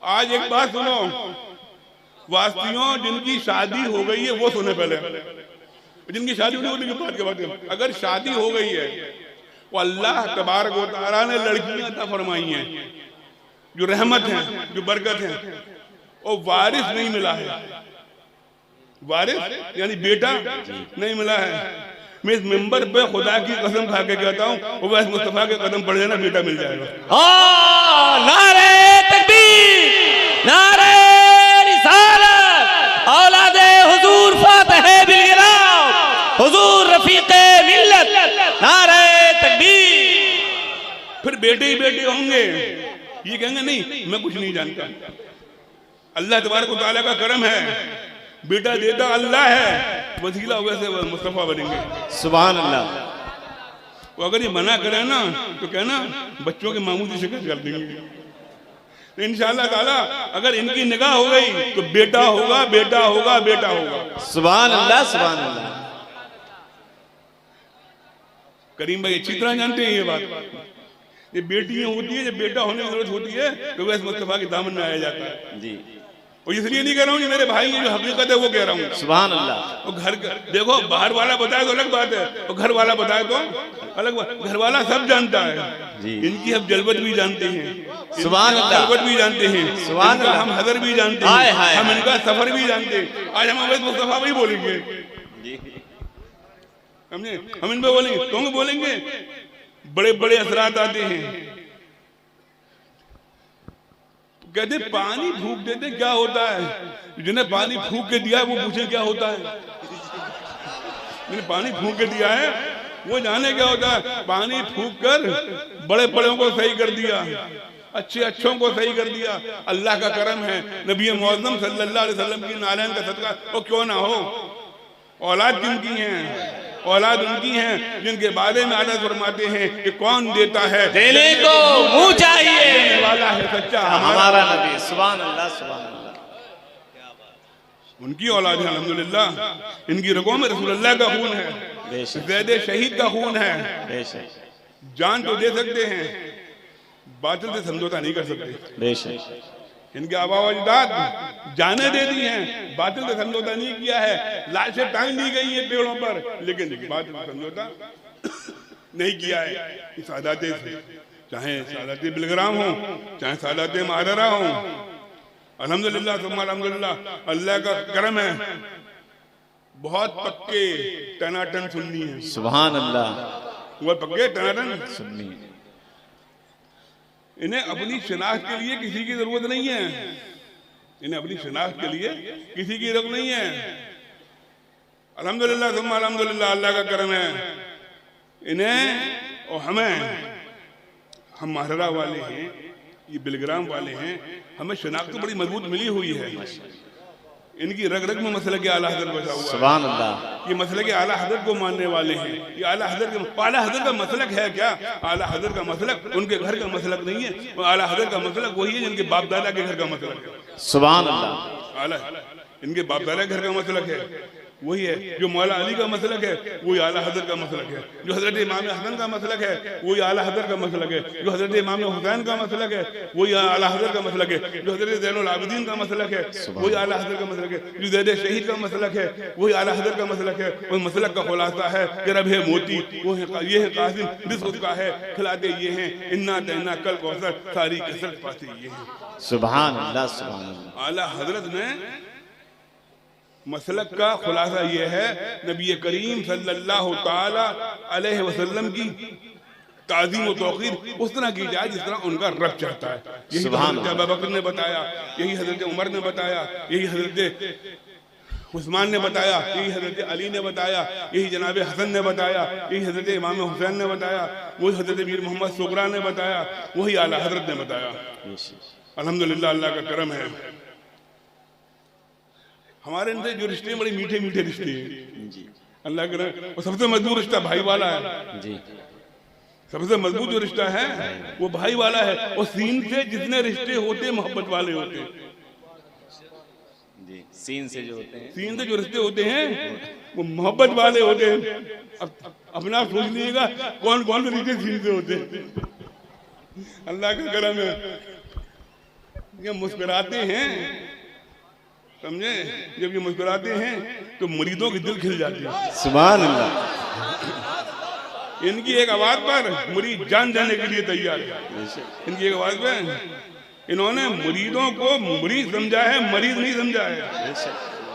आज एक बात सुनो, वास्तियों जिनकी शादी हो गई है वो सुने पहले, जिनकी शादी नहीं होने के बाद के बाद, अगर शादी हो गई है वो अल्लाह तबारक व तआला ने लड़कियां अता फरमाई हैं जो रहमत है, जो बरकत है, और वारिस नहीं मिला है, वारिस यानी बेटा नहीं मिला है। मैं इस मिंबर पे खुदा की कसम खा के कहता हूँ वैस मुस्तफा के कदम पड़ जाना, बेटा मिल जाएगा। नारे तकबीर, नारे रिसालत, औलादे हुजूर फातिह बिलगिराम, हुजूर रफीके मिल्लत, नारे तकबीर। फिर बेटे ही बेटे होंगे, ये कहेंगे नहीं मैं कुछ नहीं जानता। अल्लाह तबारक व तआला का करम है, बेटा देता अल्लाह है, वसीला वैसे मुस्तफा बनेंगे। सुभान अल्लाह। वो अगर ये मना करे ना तो कहना बच्चों के मामूली शिकायत कर देंगे। इंशाअल्लाह ताला अगर इनकी निगाह हो गई तो बेटा होगा, बेटा होगा, बेटा होगा। सुभान अल्लाह, सुभान अल्लाह। करीम भाई अच्छी तरह जानते हैं ये बात। ये बेटियां होती है, जब बेटा होने की जरूरत होती है तो वैसे मुस्तफा के दामन में आया जाता है जी। और इसलिए नहीं कह रहा हूँ मेरे भाई ये जो हकीकत है वो कह रहा हूँ। सुभान अल्लाह। वो घर देखो, बाहर वाला बताए तो अलग बात है, और घर वाला बताए तो अलग बात। घर वाला सब जानता है जी। इनकी हम जलवत भी जानते हैं, सुभान अल्लाह, जलवत भी जानते हैं, सुभान अल्लाह, हम हदर भी जानते हैं, हम इनका सफर भी जानते हैं। आज हम अवैध मुस्तफा भी बोलेंगे, समझे, हम इन पे बोलेंगे, क्यों बोलेंगे? बड़े बड़े असरात आते हैं। कहते पानी फूंक देते क्या होता है, जिन्हें पानी फूंक के दिया है वो पूछे क्या होता है। जिन्हें पानी फूंक के दिया है वो जाने क्या होता है। पानी फूंक कर बड़े बड़ों को सही कर दिया, अच्छे अच्छों को सही कर दिया। अल्लाह का करम है, नबी मुअज़्ज़म सल्लल्लाहु अलैहि वसल्लम की नालैन का सदका वो क्यों ना हो। औलाद जिनकी हैं, औलाद उनकी हैं जिनके बारे में आदत फरमाते हैं कि कौन देता है देने को मुंह चाहिए, देने वाला है सच्चा हमारा नबी। सुभान अल्लाह, सुभान अल्लाह। उनकी औलाद है अल्हम्दुलिल्लाह। इनकी रगों में रसूलुल्लाह का खून है, बेशक ज़ैद शहीद का खून है। बेशक जान तो दे सकते हैं, बातिल से समझौता नहीं कर सकते। बेशक इनके आबा व अजदाद जाने दे दी हैं, बातिल से समझौता नहीं किया है। लाशें टांग दी गई है पेड़ों पर, लेकिन बातिल से समझौता नहीं किया है। सादाते से, चाहे सादाते बिलग्राम हो, चाहे सादाते मादरा हो, अल्हम्दुलिल्लाह सुम्मा अल्हम्दुलिल्लाह, अल्लाह का करम है। बहुत पक्के टनाटन सुन्नी है। सुभान अल्लाह। वो पक्के टनाटन सुन्नी। इन्हें अपनी शिनाख्त के लिए किसी की जरूरत नहीं है, इन्हें अपनी शिनाख्त के लिए किसी की जरूरत नहीं है। अल्हम्दुलिल्लाह सुम्मा अल्हम्दुलिल्लाह, अल्लाह का करम है। इन्हें और हमें, हम महरा वाले हैं, ये बिलग्राम वाले हैं, हमें शिनाख्त तो बड़ी मजबूत मिली हुई है। इनकी रग रग में मसले के आला हज़रत बसा हुआ है। सुभान अल्लाह। ये मसले के आला हज़रत को मानने वाले हैं। ये आला हज़रत का मसलक है क्या? आला हज़रत का मसलक उनके घर का मसलक नहीं है, वो आला हज़रत का मसलक वही है जिनके बाप दादा के घर का मसलक है। सुभान अल्लाह। आला इनके बाप दादा के घर का मसलक है, वही है। जो मौला अली का मसलक है वही आला हज़रत का मसलक है। जो हज़रत इमाम हसन का मसलक है वही आला हज़रत का मसलक है। जो हज़रत इमाम हुसैन का मसलक है वही आला हज़रत का मसलक है। जो हज़रत ज़ैनुल आबिदीन का मसलक है वही आला हज़रत का मसलक है। जो ज़ैद शहीद का मसलक है वही आला हज़रत का मसलक है। उस मसलक का खुलासा है कि रब है मोती, वो है ये है कासिम, रिज़्क़ उसका है, खिलाते ये हैं, इन्ना देना कल कौसर, सारी कसरत पाते ये हैं। सुभान अल्लाह, सुभान अल्लाह। आला हज़रत ने मसलक का खुलासा ये है, नबी करीम सल्लल्लाहु ताला अलैहि वसल्लम की ताज़ीम व तौक़ीर उस तरह की जाए जिस तरह उनका रब चाहता है। यही हज़रत अबू बकर ने बताया, यही हज़रत उमर ने बताया, यही हज़रत उस्मान ने बताया, यही हज़रत अली ने बताया, यही जनाब हसन ने बताया, यही हज़रत इमाम हुसैन ने बताया, वही हज़रत मीर मोहम्मद सुगरा ने बताया, वही आला हज़रत ने बताया। अल्हम्दुलिल्लाह, अल्लाह का करम है। हमारे इनसे जो रिश्ते बड़े मीठे मीठे रिश्ते हैं जी, अल्लाह के और सबसे मजबूत रिश्ता भाई वाला है जी। सबसे मजबूत जो रिश्ता है वो भाई वाला है। और सीन से जितने रिश्ते होते मोहब्बत वाले होते हैं जी। सीन से जो होते हैं, सीन से जो रिश्ते होते हैं वो मोहब्बत वाले होते हैं। अब अपना सोच लीजिएगा कौन कौन से रिश्ते सीन से होते हैं। अल्लाह का करम है। ये मुस्कुराते हैं, समझे, जब ये मुस्कुराते हैं तो मुरीदों के दिल खिल जाते हैं। सुभान अल्लाह। इनकी एक आवाज पर मुरीद जान जाने के लिए तैयार है। इनकी एक आवाज पे इन्होंने मुरीदों को मुरीद समझा है, मरीज नहीं समझा है।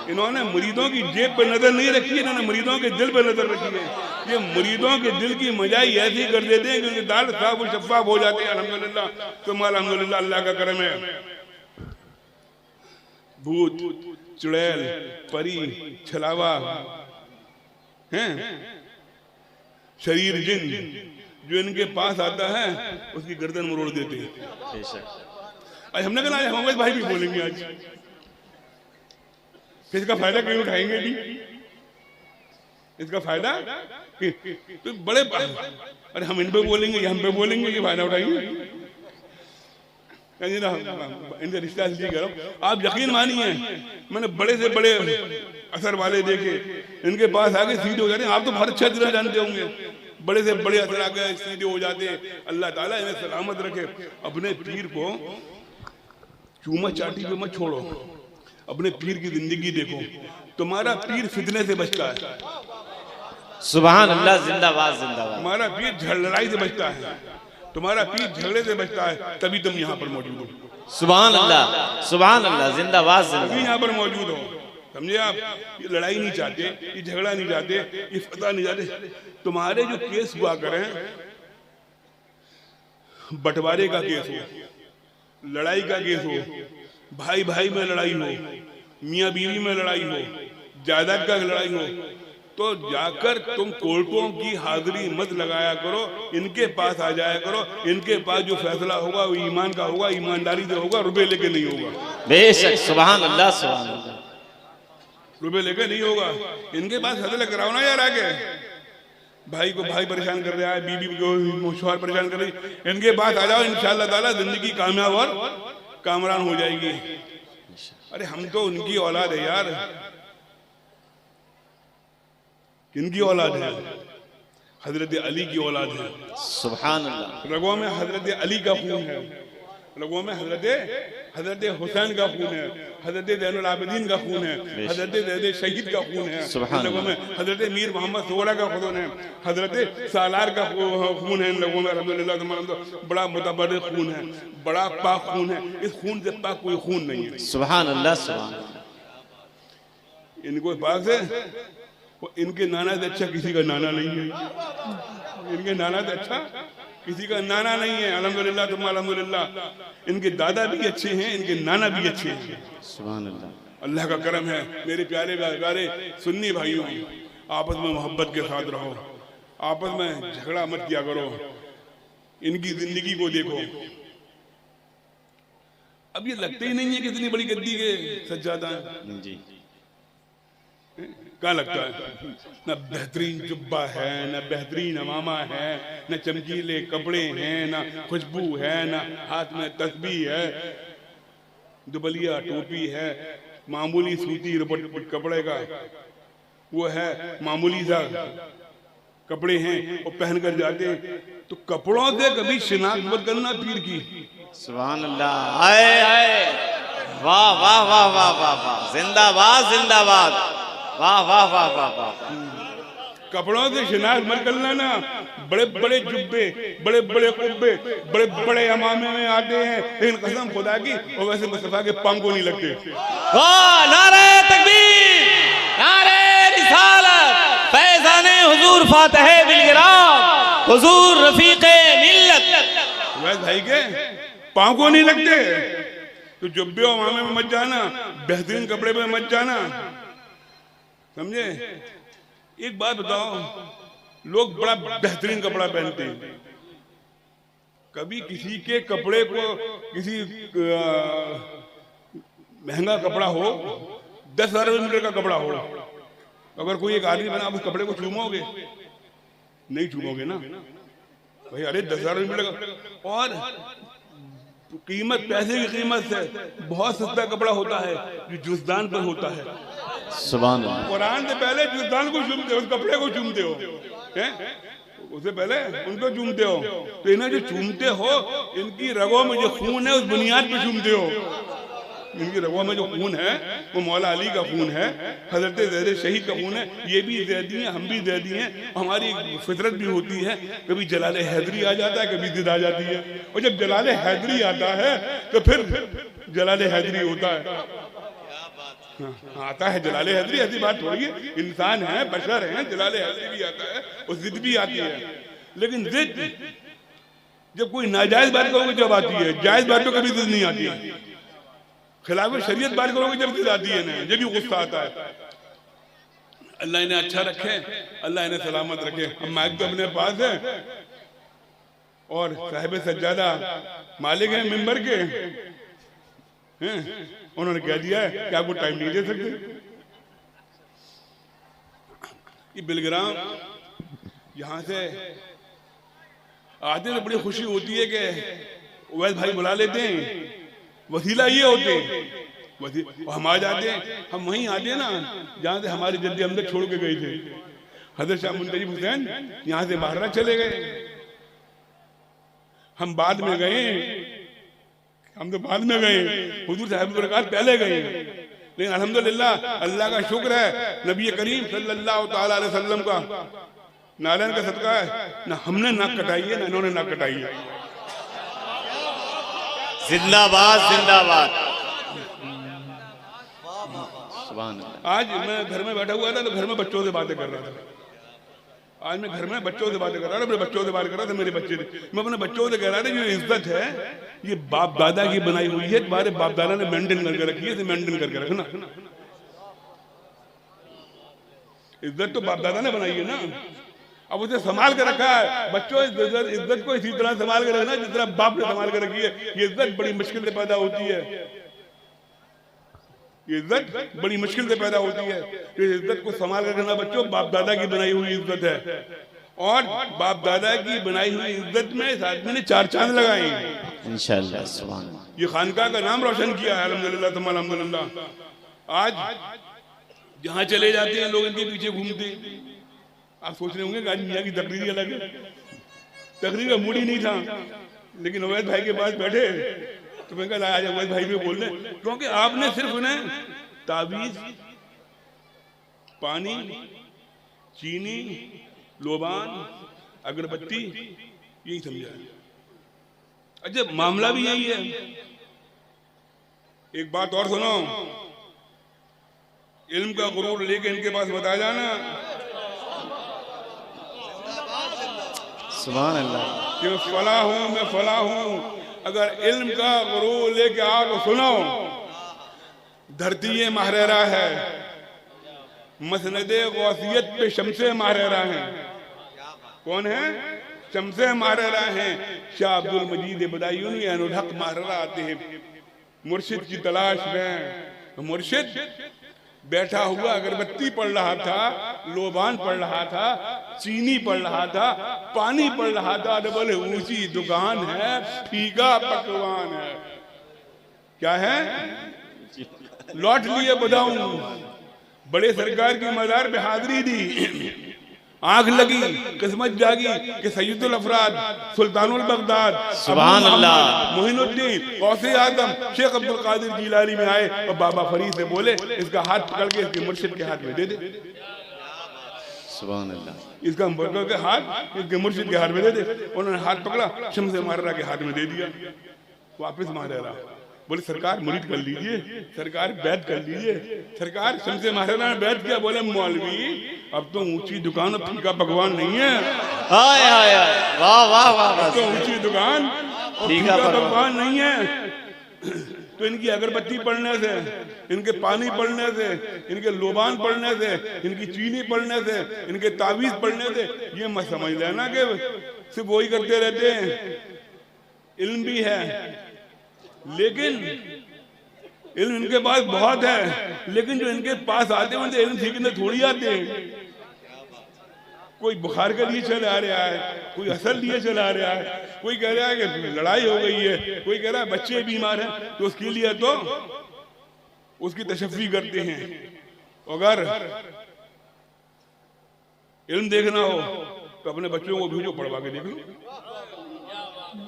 इन्होंने मुरीदों की जेब पे नजर नहीं रखी है, इन्होंने मुरीदों के दिल पे नजर रखी है। ये मुरीदों के दिल की मजाई ऐसी कर देते हैं क्योंकि दाल साफ और शफाफ हो जाते हैं। अल्हम्दुलिल्लाह, तुम अल्हम्दुलिल्लाह, अल्लाह का करम है। भूत, चुड़ैल, परी, छलावा हैं, शरीर जिन जो इनके पास आता है उसकी गर्दन मरोड़ देते हैं। आज हमने कहा मोहम्मद भाई भी बोलेंगे आज, इसका फायदा कहीं उठाएंगे नहीं, इसका फायदा तो बड़े, अरे हम इन पे बोलेंगे या हम पे बोलेंगे, ये फायदा उठाएंगे। इनसे रिश्ता इसलिए कह रहा हूं, आप यकीन मानिए मैंने बड़े से बड़े असर वाले देखे, इनके पास आके सीधे हो जाते हैं। आप तो बहुत अच्छा तरह जानते होंगे, बड़े से बड़े असर आके सीधे हो जाते हैं। अल्लाह ताला इन्हें सलामत रखे। अपने पीर को चूमा चाटी पे मत छोड़ो, अपने पीर की जिंदगी देखो। तुम्हारा पीर फितने से बचता है, सुभान अल्लाह, जिंदाबाद जिंदाबाद। तुम्हारा पीर लड़ाई से बचता है, तुम्हारा पीर झगड़े से बचता है, तभी तुम यहाँ पर मौजूद हो। सुभान अल्लाह, सुभान अल्लाह, जिंदाबाद तभी जिंदाबाद। यहाँ पर मौजूद हो, समझे आप। ये लड़ाई नहीं चाहते, ये झगड़ा नहीं चाहते, ये फतह नहीं चाहते। तुम्हारे जो केस हुआ करें, बंटवारे का केस हो, लड़ाई का केस हो, भाई भाई में लड़ाई हो, मियाँ बीवी में लड़ाई हो, जायदाद का लड़ाई हो, तो जाकर तुम कोर्टों की हाजिरी मत लगाया करो, इनके पास आ जाया करो। इनके पास जो फैसला होगा वो ईमान का होगा, ईमानदारी से होगा, रुपए लेके नहीं होगा। बेशक, सुभान अल्लाह, सुभान अल्लाह। रुपए लेके नहीं होगा। इनके पास फैसला कराओ ना यार। आगे भाई को भाई परेशान कर रहा है, बीबी को मुशवार परेशान कर रही, इनके पास आ जाओ, इंशाअल्लाह ताला जिंदगी कामयाब और कामरान हो जाएगी। अरे हम तो उनकी औलाद है यार। किनकी औलाद है? हजरत अली की औलाद है। सुभान अल्लाह। रगों में हजरत अली का खून है, रगों में हजरत हुसैन का खून है, हजरत ज़ैनुल आबिदीन का खून है, हजरत शहीद का खून है, लोगों में हजरत मीर मोहम्मद सोहरा का खून है, हजरत सालार का खून है। इन लोगों में अल्हम्दुलिल्लाह बड़ा मुतबर्रिक खून है, बड़ा पाक खून है। इस खून से पाक कोई खून नहीं है। सुभान अल्लाह, सुभान अल्लाह। इनको पाक है, इनके नाना से अच्छा किसी का नाना नहीं है, इनके नाना से अच्छा किसी का नाना नहीं है। अल्हम्दुलिल्लाह, तुम अल्हम्दुलिल्लाह। इनके दादा भी अच्छे हैं, इनके नाना भी अच्छे हैं। सुभान अल्लाह। अल्लाह का करम है। मेरे प्यारे प्यारे सुन्नी भाइयों, आपस में मोहब्बत के साथ रहो, आपस में झगड़ा मत किया करो। इनकी जिंदगी को देखो। अब ये लगते ही नहीं है कि इतनी बड़ी गद्दी के सज्जादा है जी। क्या लगता है? न बेहतरीन जुब्बा है, न बेहतरीन अमामा है, न चमकीले कपड़े हैं, न खुशबू है, न हाथ में तस्बीह है, दुबलिया टोपी है, मामूली सूती कपड़े का वो है, मामूली सा कपड़े हैं और पहन कर जाते हैं। तो कपड़ों से कभी शिनाख्त मत करना पीर की। सुभान अल्लाह। आए आए, वाह वाह वाह वाह वाह वाह, जिंदाबाद जिंदाबाद, वाह वाह वाह वाह वाह। कपड़ों से शिनाख्त मत करना ना। बड़े बड़े जुब्बे, बड़े बड़े कुब्बे, बड़े बड़े अमामे में आते हैं, लेकिन कसम खुदा की और वैसे मुस्तफा के पांव को नहीं लगते। वाह, नारे तकबीर, नारे रिसालत, फैज़ाने हुजूर फातिह बिलगिराम, हुजूर रफीक़े मिल्लत। वैसे भाई के पांव को नहीं लगते तो जुब्बे और अमामे में मत जाना, बेहतरीन कपड़े में मत जाना, समझे। एक बात बताओ, लोग बड़ा बेहतरीन कपड़ा पहनते हैं, कभी किसी के कपड़े को, किसी महंगा कपड़ा हो, 10,000 मीटर का कपड़ा हो, अगर कोई एक आदमी बना, आप उस कपड़े को चूमोगे? नहीं चूमोगे ना भाई। अरे 10,000 मीटर का, और कीमत, पैसे की कीमत से बहुत सस्ता कपड़ा होता है जो जुज़दान पर होता है। सुभान अल्लाह। कुरान से पहले जुज़दान को चूमते हो, उस कपड़े को चूमते हो, हैं? उससे पहले उनको चूमते हो। तो इन्हें जो चूमते हो, इनकी रगों में जो खून है उस बुनियाद पे चूमते हो। इनकी रगों में जो खून है वो मौला अली का खून है, हजरत ज़ैद शहीद का खून है। ये भी ज़ैदी हैं, हम भी ज़ैदी हैं। हमारी फितरत भी होती है, कभी जलाल हैदरी आ जाता है, कभी जिद आ जाती है। और जब जलाल हैदरी आता है तो फिर जलाल हैदरी होता है। आता है जलाल हैदरी, ऐसी बात थोड़ी है, इंसान है, बशर है, जलाल हैदरी भी आता है और जिद भी आती है। लेकिन जिद जब कोई नाजायज बात करोगे जब आती है, जायज बात तो कभी जिद नहीं आती है। खिलाफ शरीयत बात करोगे जब जिद आती है ना, जब भी गुस्सा आता है। अल्लाह इन्हें अच्छा रखे, अल्लाह इन्हें सलामत रखे। हम माइक तो अपने पास है और साहिब सज्जादा मालिक हैं मिंबर के हैं, उन्होंने कह दिया है कि आपको टाइम नहीं दे सकते। ये बिलग्राम यहाँ से आते तो बड़ी खुशी होती है कि उवैस भाई बुला लेते हैं, वसीला ये होते हैं। हम आ जाते हैं, हम वहीं आते हैं ना जहाँ से हमारे जद्दे हमदद छोड़ के गए थे। हजरत शाह मुंतजिब हुसैन यहाँ से बाहर चले गए, हम बाद में गए, हम तो बाद में गए, हुजूर साहब बरकात पहले गए। लेकिन अल्हम्दुलिल्लाह अल्लाह का शुक्र है, नबी करीम सल्लल्लाहु ताला अलैहि वसल्लम का नारायण का सदका है, ना हमने नाक कटाई है ना इन्होंने नाक कटाई है। जिंदाबाद जिंदाबाद। सुभान अल्लाह। आज मैं घर में बैठा हुआ था तो घर में बच्चों से बातें कर रहा था। आज मैं घर में बच्चों से बातें कर रहा था, अपने बच्चों से बात कर रहा था, मेरे बच्चे थे। मैं अपने बच्चों से कह रहा था कि ये इज्जत है, ये बाप दादा की बनाई हुई है, तुम्हारे बाप दादा ने मेंटेन करके रखी है, इसे मेंटेन करके रखना। इज्जत तो बाप दादा ने बनाई है ना, अब उसे संभाल के रखा है। बच्चों इज्जत को इसी तरह संभाल के रखना जिस तरह बाप ने संभाल के रखी है। ये इज्जत बड़ी मुश्किल से पैदा होती है, ये इज्जत बड़ी मुश्किल से पैदा होती है। इस इज्जत को संभाल कर रखना बच्चों, बाप दादा की बनाई हुई इज्जत है। और बाप दादा की बनाई हुई इज्जत में इस आदमी ने 4 चांद लगाए इंशाअल्लाह। सुभान अल्लाह। ये खानका का नाम रोशन किया है अल्हम्दुलिल्लाह तुम अल्हम्दुलिल्लाह। आज जहाँ चले जाते हैं लोग इनके पीछे घूमते। आप सोच रहे होंगे कि आज मियाँ की तकरीर अलग है, तकरीर का मूड ही नहीं था। लेकिन उवैस भाई के पास बैठे तो मैं कहा आज उवैस भाई भी बोल रहे, क्योंकि आपने सिर्फ उन्हें ताबीज, पानी, चीनी, लोबान, अगरबत्ती यही समझा। अच्छा मामला भी यही है। एक बात और सुनो, इल्म का गुरूर लेके इनके पास बता जाना सुभान अल्लाह कि मैं फला हूं, मैं फला हूं। अगर इल्म का गुरूर लेके आओ तो सुनो, धरती ये महरेरा है, मसनदे गौसियत पे शमसे महरेरा है। कौन है? शमसे महरेरा हैं। शाह अब्दुल मजीद बदायूनी ऐनुल हक महरेरा आते हैं मुर्शिद की तलाश में। मुर्शिद बैठा हुआ अगरबत्ती पढ़ रहा था, लोबान पढ़ रहा था, चीनी पढ़ रहा था, पानी पढ़ रहा था। तो बोले ऊंची दुकान है, फीका पकवान है। क्या है? लौट लिए बदाऊं, बड़े सरकार की मज़ार पे हाजिरी दी, आंख लगी, किस्मत जागी कि सैयदुल अफराद, सुल्तानुल बगदाद, सुभान अल्लाह, मोहिनुद्दीन, गौसे आजम, शेख अब्दुल कादिर जिलानी में आए और बाबा फरीद से बोले इसका हाथ पकड़ के इसके मुर्शिद के हाथ में दे दे। सुभान अल्लाह। इसका पकड़ के हाथ इसके मुर्शिद के हाथ में दे दे। उन्होंने हाथ पकड़ा, शम्स महरेरा के हाथ में दे दिया। वापस महरेरा बोले सरकार मुरीद कर लीजिए, सरकार बैत कर लीजिए। सरकार शम्स महरेरा ने बैत किया। बोले मौलवी अब तो ऊंची दुकान और फीका पकवान नहीं है। हाय हाय हाय, वाह वाह वाह। अब तो ऊंची दुकान और फीका पकवान नहीं है। तो इनकी अगरबत्ती पढ़ने से, इनके पानी पढ़ने से, इनके लोबान पढ़ने से, इनकी चीनी पढ़ने से, इनके तावीज पढ़ने से ये मत समझ लेना कि सिर्फ वही करते रहते हैं। इल्म भी है, लेकिन इल्म इनके पास बहुत है, लेकिन जो इनके पास आते हैं उनसे इल्म सीखने थोड़ी आते हैं। कोई बुखार के लिए चला आ रहा है, कोई असर लिए चला आ रहा है, कोई कह रहा है कि लड़ाई हो गई है, कोई कह रहा है बच्चे बीमार हैं, तो उसके लिए तो उसकी तशफ़ी करते हैं। अगर इल्म देखना हो तो अपने बच्चों को भेजो, पढ़वा के देख लो।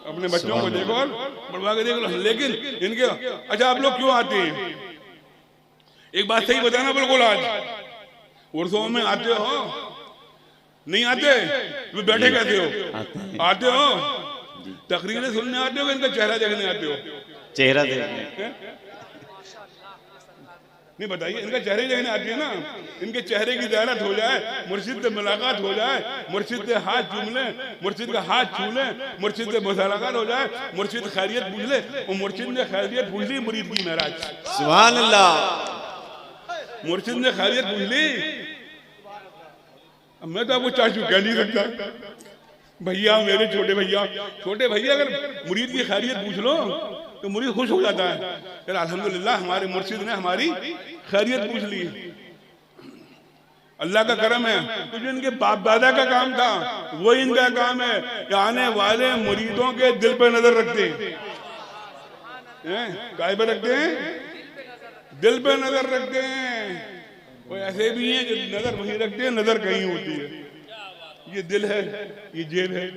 अपने बच्चों को देखो और बढ़वा के देख लो। लेकिन इनके अच्छा आप लोग क्यों आते हैं? एक बात सही बताना बिल्कुल, आज उर्सों में आते हो नहीं आते? तो बैठे कैसे हो? आते हो तकरीरें सुनने आते हो, इनका चेहरा देखने आते हो? चेहरा देखने नहीं बताइए, इनका चेहरे देखने आती है ना। इनके चेहरे की ज़ियारत हो जाए, मुर्शिद से मुलाकात हो जाए, मुर्शिद से हाथ चूम ले, मुर्शिद का हाथ छू ले, मुर्शिद से मुलाकात हो जाए, मुर्शिद खैरियत पूछ ले, और मुर्शिद ने खैरियत पूछ ली मुरीद की महराज। सुभान अल्लाह। मुर्शिद ने खैरियत पूछ ली। अब मैं तो आपको चाचू कह नहीं सकता, भैया मेरे छोटे भैया अगर मुरीद की खैरियत पूछ लो तो मुरीद खुश हो जाता है। फिर अल्हम्दुलिल्लाह हमारे मुर्शिद ने हमारी खैरियत पूछ ली, अल्लाह का करम है। तो जो इनके बाप दादा का काम था वो इनका काम है कि आने वाले मुरीदों के दिल पे नजर रखते हैं। काय पे रखते हैं? दिल पे नजर रखते हैं। वो ऐसे भी हैं जो नजर वहीं रखते हैं, नजर कहीं होती है। ये दिल है, ये जेब है,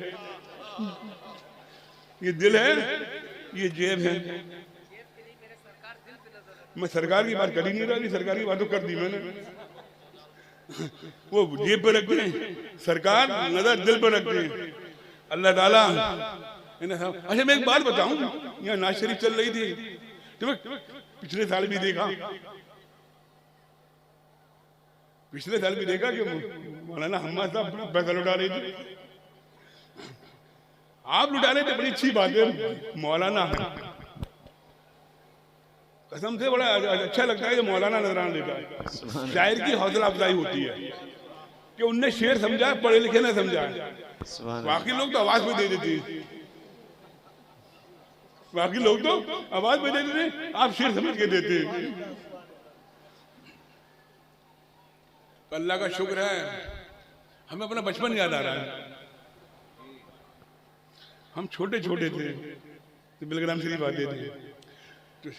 ये दिल है, ये जेब है। मैं सरकार की बात कर ही नहीं रहा, सरकार की बात तो कर दी मैंने। वो जेब पे रखते हैं, सरकार नजर दिल पे रखते हैं। अल्लाह ताला। अच्छा मैं एक बात बताऊं, यहाँ नाज शरीफ चल रही थी तो पिछले साल भी देखा कि मौलाना हम्मद साहब पैसा लुटा रहे थे। आप लुटा रहे थे, बड़ी अच्छी बात है। मौलाना कसम से बड़ा अच्छा लगता है कि मौलाना नजराना लेता है। शायर की हौसला अफजाई होती है कि उनने शेर समझा, पढ़े लिखे ने समझा। बाकी लोग तो आवाज में दे देते हैं, बाकी लोग तो आवाज में दे देते हैं, आप शेर समझ के देते हैं। अल्लाह का शुक्र है, हमें अपना बचपन याद आ रहा है। हम छोटे छोटे थे तो बिलग्राम शरीफ आते थे, तो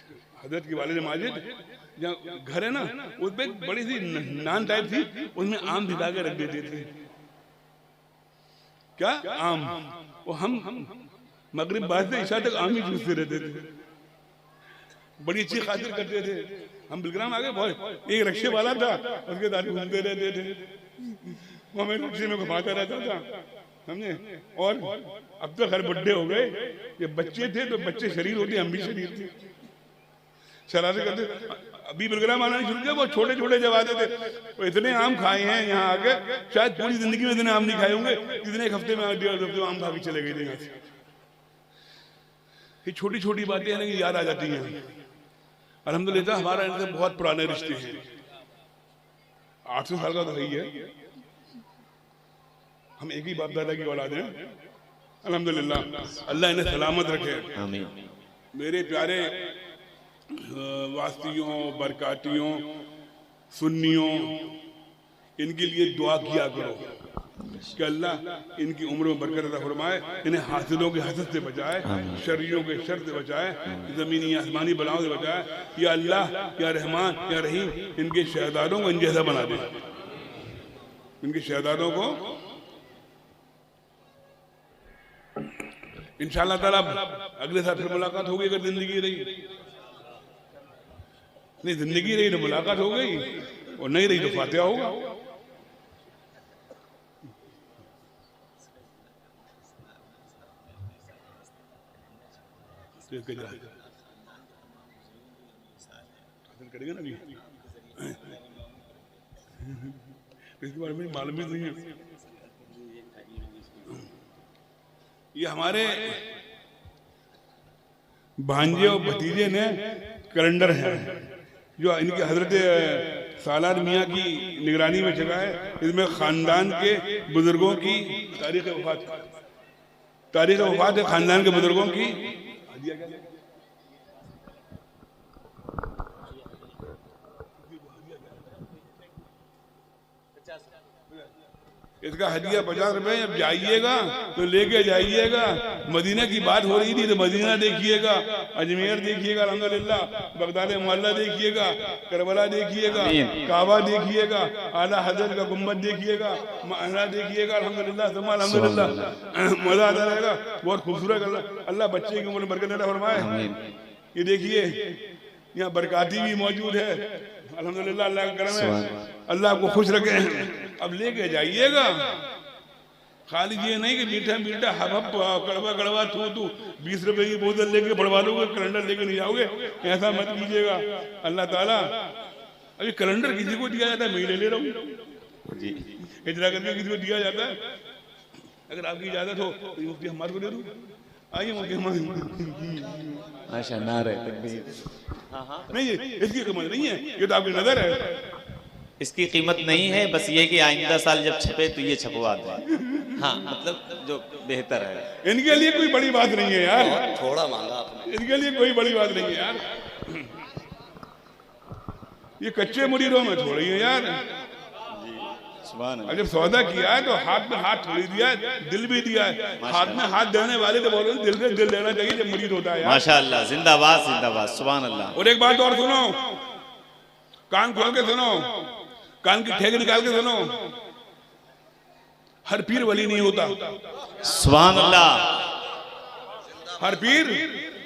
हजरत की वालिद माजिद जहाँ घर है ना, उस पे बड़ी सी नान टाइप थी, उसमें आम भिगा के रख देते थे। क्या आम? वो हम मगरिब बाद से ईशा तक आम ही चूसते रहते थे, बड़ी अच्छी खातिर करते थे। हम बिलग्राम आ गए, बहुत एक रिक्शे वाला था, उसके साथ घूमते रहते थे, वो हमें रिक्शे में घुमाता रहता था, समझे। और अब तो खैर बुढ़े हो गए, ये बच्चे थे तो बच्चे शरीर होते, हम भी शरीर थे, शरारत करते। अभी बिलग्राम आना शुरू किया, वो छोटे छोटे जब आते थे, वो इतने आम खाए हैं यहाँ आके, शायद पूरी जिंदगी में इतने आम नहीं खाए होंगे जितने एक हफ्ते में 1.5 हफ्ते में आम खा के चले गए थे यहाँ से। ये छोटी छोटी बातें हैं कि याद आ जाती हैं। अल्हम्दुलिल्लाह हमारा इनसे बहुत पुराने रिश्ते हैं, 800 साल का तो सही है। हम एक ही बाप दादा की औलाद हैं, अल्हम्दुलिल्लाह। अल्लाह इन्हें सलामत रखे। आमीन। मेरे प्यारे वास्तियों, बरकातियों, सुन्नियों, इनके लिए दुआ किया करो कि अल्लाह इनकी उम्र में बरकत अता फरमाए, इन्हें हासिलों के हसद से बचाए, शर्रियों के शर से बचाए, ज़मीनी आसमानी बलाओं से बचाए। या अल्लाह, या रहमान, या रहीम, इनके शहजादों को इन जैसा बना दे। इनके शहजादों को इंशाअल्लाह ताला अगले साल फिर मुलाकात होगी, अगर जिंदगी रही। नहीं, जिंदगी रही तो मुलाकात हो गई, और नहीं रही तो फातिहा होगा। करेगा ना अभी, इसके बारे में मालूम भी नहीं है। ये हमारे भांजे और भतीजे ने कैलेंडर है जो इनके हजरत सालार मियाँ की निगरानी में चला है। इसमें खानदान के बुजुर्गों की तारीख वफात है, खानदान के बुजुर्गों की। इसका हदिया 50 रुपए। अब जाइएगा तो लेके जाइएगा, मदीना की बात हो रही थी तो मदीना देखिएगा, अजमेर देखिएगा अल्हम्दुलिल्लाह, बगदाद मोहल्ला देखिएगा, करबला देखिएगा, काबा देखिएगा, आला हजरत का गुम्बद देखिएगा, महला देखिएगा, अल्हम्दुलिल्लाह सुम्मा अल्हम्दुलिल्लाह, मजा आता रहेगा। बहुत खूबसूरत अल्लाह बच्चे की उम्र में बरकत अता फरमाए। ये देखिए यहाँ बरकाती भी मौजूद है अल्हम्दुलिल्लाह, अल्लाह का करम है, अल्लाह आपको खुश रखे। अब लेके जाइएगा, खाली ये नहीं कि मीठा मीठा हब हब कड़वा कड़वा थू थू 20 रुपए की बोतल लेके बढ़वा लोगे, कैलेंडर लेके नहीं जाओगे, ऐसा मत कीजिएगा। अल्लाह ताला अभी कैलेंडर किसी को दिया जाता है, मैं ले ले रहा हूँ जी, इतना करके किसी को दिया जाता है। अगर आपकी इजाजत हो तो मुफ्ती हमारे को दे दूँ। आइए मुफ्ती हमारे नहीं, इसकी कीमत नहीं है, ये तो आपकी नजर है। इसकी कीमत नहीं है, बस ये कि आइंदा साल जब छपे तो ये छपवा दें। हाँ, मतलब जो बेहतर है। इनके लिए कोई बड़ी बात नहीं है यार, थोड़ा मांगा आपने, इनके लिए कोई बड़ी बात नहीं है यार। ये कच्चे मुरीदों में थोड़ी है यार। जब सौदा किया है तो हाथ में हाथ थोड़ी दिया है, दिल भी दिया है। हाथ में हाथ देने वाले तो बोल रहे हैं दिल से दिल देना चाहिए जब मुरीद होता है यार। माशाअल्लाह, जिंदाबाद जिंदाबाद, सुभान अल्लाह। और एक बात और सुनो, कान खोल के सुनो, कान की ठेक निकाल के सुनो, हर पीर वली नहीं होता। सुभान अल्लाह, हर पीर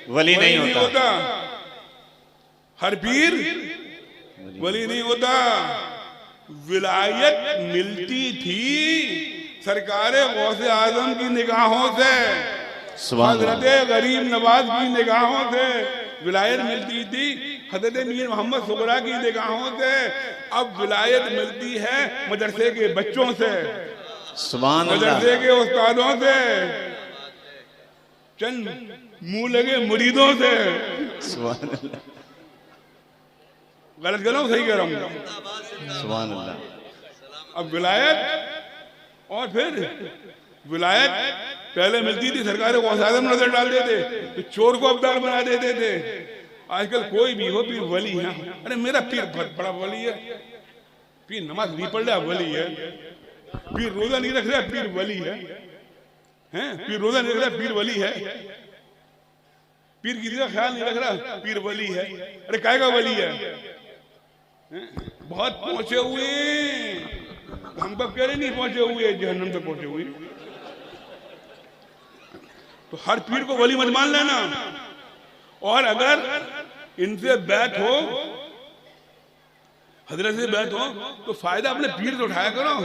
वली नहीं होता, हर पीर वली नहीं होता। विलायत मिलती थी सरकारे गौसे आजम की निगाहों से, हजरत गरीब नवाज की निगाहों से विलायत मिलती थी, हजरत मीर मोहम्मद सुगरा की निगाहों से। अब विलायत मिलती है मदरसे के बच्चों से, मदरसे के उस्तादों से, चंद मुंह लगे मुरीदों से। गलत कह रहा हूँ, सही कह रहा हूँ? सुभान अल्लाह। अब विलायत, और फिर विलायत पहले मिलती थी सरकारों को आज़म नजर डाल देते, तो चोर को अब्दाल बना देते थे। आजकल कोई भी हो पीर वली है, अरे मेरा पीर बहुत बड़ा वली है, पीर नमाज नहीं पढ़ रहा वली है, पीर रोजा नहीं रख रहा पीर वली है, हैं? पीर रोजा नहीं रख रहा पीर वली है, पीर किसी का ख्याल नहीं रख रहा पीर वली है। अरे काय का वली है? बहुत पहुंचे हुए, हम कब कह रहे नहीं पहुंचे हुए, जहन्नम तक पहुंचे हुए। तो हर पीर को वली मत मान लेना, और अगर इनसे बैत हो, हजरत से बैत हो, तो फायदा अपने पीर से उठाया करो।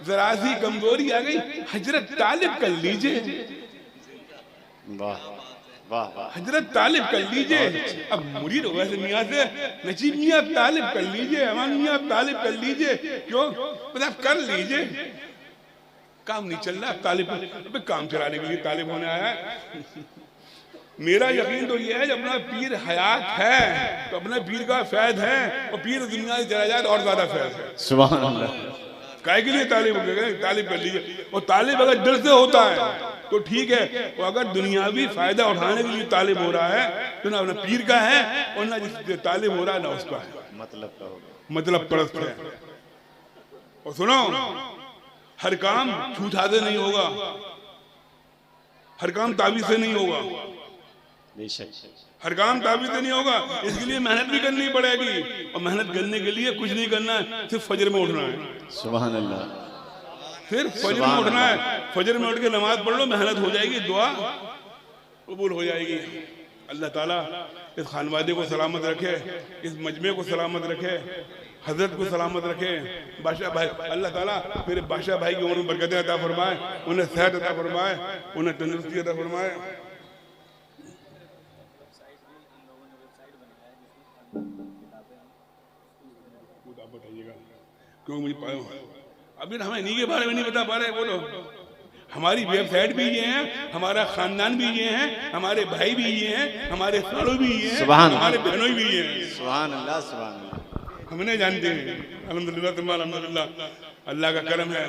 जरा सी कमजोरी आ गई, हजरत तालिब कर लीजिए, वाह वाह वाह, हजरत तालिब कर लीजिए। अब मुरीद हो वैसे मियाँ से, नजीब मियाँ तालिब कर लीजिए, अमान मियाँ तालिब कर लीजिए, क्यों मतलब कर लीजिए। काम नहीं चल रहा, तालिब काम चलाने के लिए तालिब होने आया है। मेरा यकीन तो ये है जब अपना पीर हयात है तो अपने पीर का फैद है, और पीर दुनिया की चला जाए तो और ज्यादा फैद है। सुभान अल्लाह। काय के लिए तालिब हो गए? तालिब कर लीजिए। और तालिब अगर दिल से होता है तो ठीक है, और अगर दुनियावी फायदा उठाने के लिए तालिब हो रहा है तो ना अपना पीर का है और ना जिससे तालिब हो रहा है ना उसका है, मतलब परस्त है। और सुनो, हर काम छूछा से नहीं होगा, हर काम ताबीज से नहीं होगा, हर काम ताबीज से नहीं होगा। इसके लिए मेहनत भी करनी पड़ेगी, और मेहनत करने के लिए कुछ नहीं करना है, सिर्फ फजर में उठना है। सुभान अल्लाह। फिर फजर में उठना है, फजर में उठ के नमाज पढ़ लो, मेहनत हो जाएगी, दुआ कबूल हो जाएगी। अल्लाह ताला इस खानवादे को सलामत रखे, इस मजमे को सलामत रखे, हजरत को सलामत रखे। बादशाह भाई, अल्लाह ताला मेरे बादशाह भाई की उम्र में बरकतें अता फरमाए, उन्हें सेहत अता फरमाए, उन्हें तंदुरुस्ती अता फरमाए। बताइएगा क्यों मुझे पाया अभी हमें इन्हीं के बारे में नहीं बता पा रहे। बोलो, हमारी वेबसाइट भी ये है, हमारा खानदान भी ये है, हमारे भाई भी ये हैं, हमारे सालों भी ये हैं, हमारे बहनों भी ये हैं। सुभान अल्लाह, सुभान अल्लाह। हम नहीं जानते हैं, अल्हम्दुलिल्लाह अल्हम्दुलिल्लाह, अल्लाह का करम है।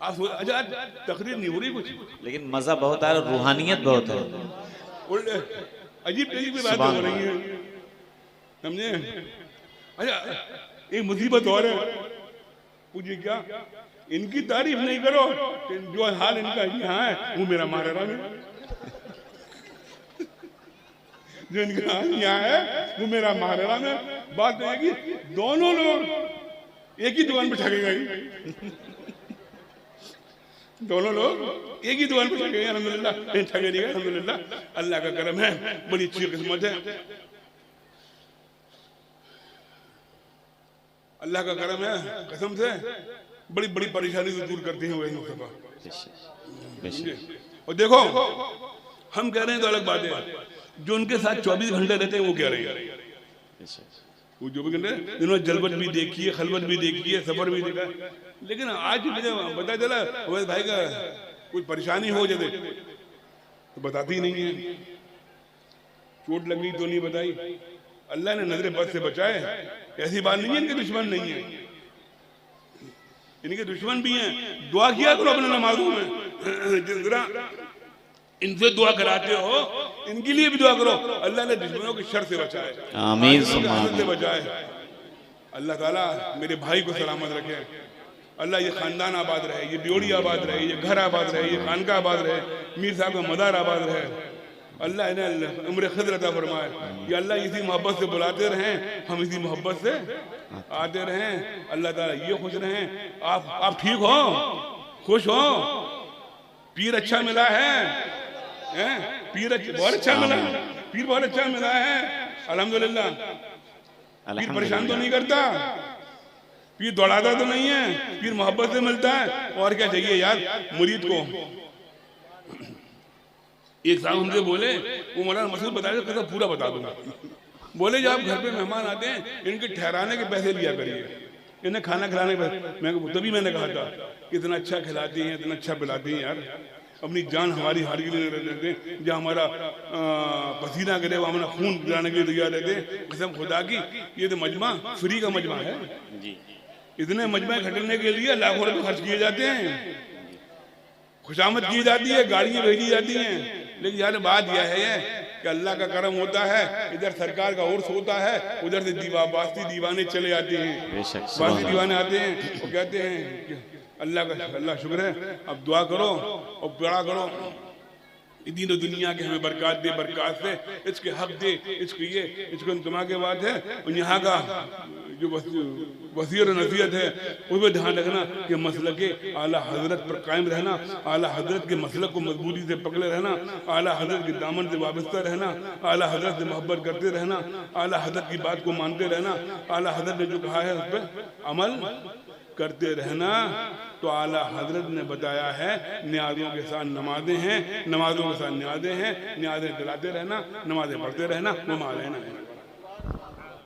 आप अच्छा तकरीर नहीं हो रही कुछ, लेकिन मजा बहुत आ रहा, रूहानियत बहुत है, अजीब तरीके की बातें हो रही है, समझे? अच्छा एक मुसीबत और है, पूछिए क्या? इनकी तारीफ नहीं करो, जो हाल इनका यहाँ है वो मेरा मारा रहा है। जो इनका यहाँ है वो मेरा महाराणा है। बात तो है कि दोनों लोग एक ही दुकान पे ठगेगा ही, दोनों लोग एक ही दुकान पे ठगेंगे अल्हम्दुलिल्लाह, कहीं ठगे नहीं गए अल्हम्दुलिल्लाह। अल्लाह का करम है, बड़ी अच्छी किस्मत है, अल्लाह का करम है, कसम से बड़ी बड़ी परेशानी से दूर करते हैं वही मुस्तफा। और देखो हम कह रहे हैं तो अलग बात है, जो उनके साथ 24 घंटे रहते हैं वो कह रहे हैं, वो 24 घंटे इन्होंने जलवत भी देखी है, खलवत भी देखी है, सफर भी देखा है। लेकिन आज मुझे पता चला अवैध भाई का कोई परेशानी हो जाए तो बताती ही नहीं है, चोट लग गई तो नहीं बताई। अल्लाह ने नजरे बद से बचाए, ऐसी बात नहीं है इनके दुश्मन नहीं है, इनके दुश्मन भी हैं। दुआ किया करो अपने नमाजों में, जिस तरह इनसे दुआ कराते हो इनके लिए भी दुआ करो, अल्लाह ने दुश्मनों की शर से बचाए, आमीन से बचाए। अल्लाह ताला मेरे भाई को सलामत रखे, अल्लाह ये खानदान आबाद रहे, ये ड्योढ़ी आबाद रहे, ये घर आबाद रहे, ये खानका आबाद रहे, मीर साहब का मदार आबाद रहे, अल्लाह इन्हें उम्र खिदर अता फरमाए। ये अल्लाह इसी मोहब्बत से बुलाते रहें, हम इसी मोहब्बत से आते रहें, अल्लाह ताला ये खुश रहें। आप ठीक हो, खुश हो, पीर अच्छा मिला है, पीर बहुत अच्छा मिला, पीर बहुत अच्छा मिला है अल्हम्दुलिल्लाह। पीर परेशान तो नहीं करता, पीर दौड़ाता तो नहीं है, पीर मोहब्बत से मिलता है। और क्या चाहिए यार मुरीद को। एक साहब हमसे बोले, वो मौलाना मसूद बताया तो पूरा बता दूंगा। बोले जब आप घर पे मेहमान आते हैं इनके ठहराने के पैसे लिया करिए, इन्हें खाना खिलाने के पैसे। तभी मैंने कहा था कितना अच्छा खिलाती हैं, इतना अच्छा पिलाती हैं यार, अपनी जान हमारी हार के लिए रहते हैं, जहाँ हमारा पसीना गिरे वो हमारा खून पिलाने के लिए तैयार रहते हैं। कसम खुदा की ये तो मजमा फ्री का मजमा है, इतने मजमे खरीदने के लिए लाखों रुपए खर्च किए जाते हैं, खुशामद की जाती है, गाड़ियाँ भेजी जाती हैं। लेकिन यार बात यह है कि अल्लाह का करम होता है, इधर सरकार का उर्स होता है, उधर से बासी दीवाने चले आते हैं, बासी दीवाने आते हैं, वो कहते हैं कि अल्लाह शुक्र है, अब दुआ करो और बड़ा करो, दीन दुनिया के हमें बरकत दे, बरकत से इसके हक दे, इसको ये इसको इंतमा के बाद है। और यहाँ का जो वसीयत और नसीहत है उसमें ध्यान रखना कि मसलक के आला हजरत पर कायम रहना, आला हजरत के मसलक को मजबूती से पकड़े रहना, आला हजरत के दामन से वाबस्ता रहना, आला हजरत से मोहब्बत करते रहना, आला हजरत की बात को मानते रहना, आला हजरत ने जो कहा है उस पर अमल करते रहना। तो आला हजरत ने बताया है न्याजों के साथ नमाजें हैं, नमाजों के साथ न्याजें हैं, न्याजें दिलाते रहना, नमाजें पढ़ते रहना, वो मालेना है।